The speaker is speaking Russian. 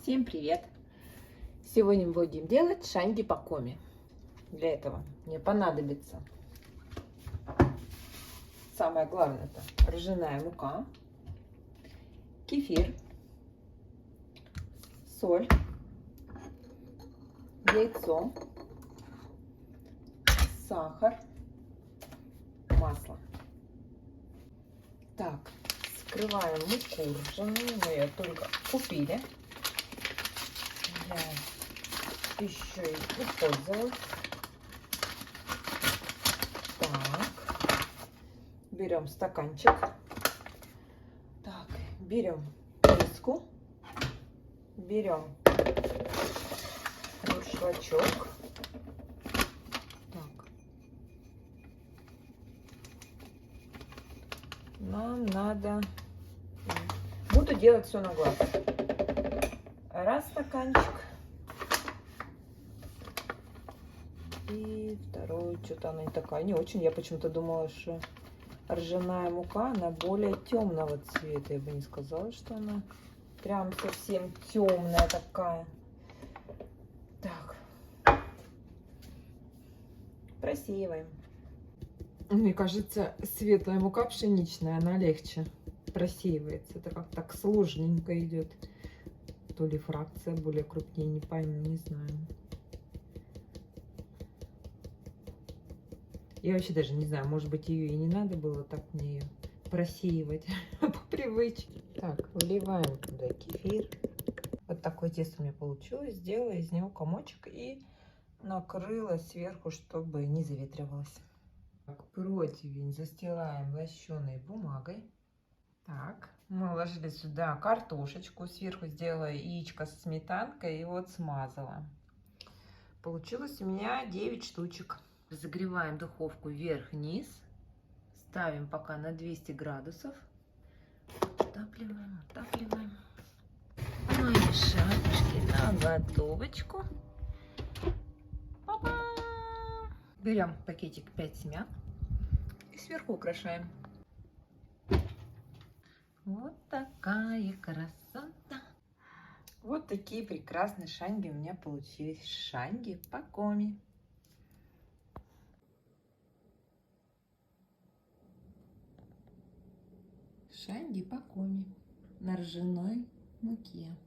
Всем привет! Сегодня мы будем делать шанги по коми. Для этого мне понадобится самое главное — это ржаная мука, кефир, соль, яйцо, сахар, масло. Так, скрываем муку ржаную, мы ее только купили. Я еще и использовала. Так, берем стаканчик. Так, берем миску, берем дуршлачок. Так, нам надо... Буду делать все на глаз. Раз стаканчик. И второй, что-то она не такая, не очень. Я почему-то думала, что ржаная мука, она более темного цвета. Я бы не сказала, что она прям совсем темная такая. Так. Просеиваем. Мне кажется, светлая мука пшеничная, она легче просеивается. Это как так сложненько идет. То ли фракция более крупнее, не пойму, не знаю. Я вообще даже не знаю, может быть, ее и не надо было так мне ее просеивать по привычке. Так, вливаем туда кефир. Вот такое тесто у меня получилось. Сделала из него комочек и накрыла сверху, чтобы не заветривалось. Так, противень застилаем лощеной бумагой. Так, мы уложили сюда картошечку. Сверху сделала яичко с сметанкой и вот смазала. Получилось у меня 9 штучек. Разогреваем духовку вверх-вниз. Ставим пока на 200 градусов. Отапливаем, отапливаем. Мои шапочки на готовочку. Берем пакетик 5 семян и сверху украшаем. Вот такая красота. Вот такие прекрасные шанги у меня получились. Шанги по коми. Шанги по коми на ржаной муке.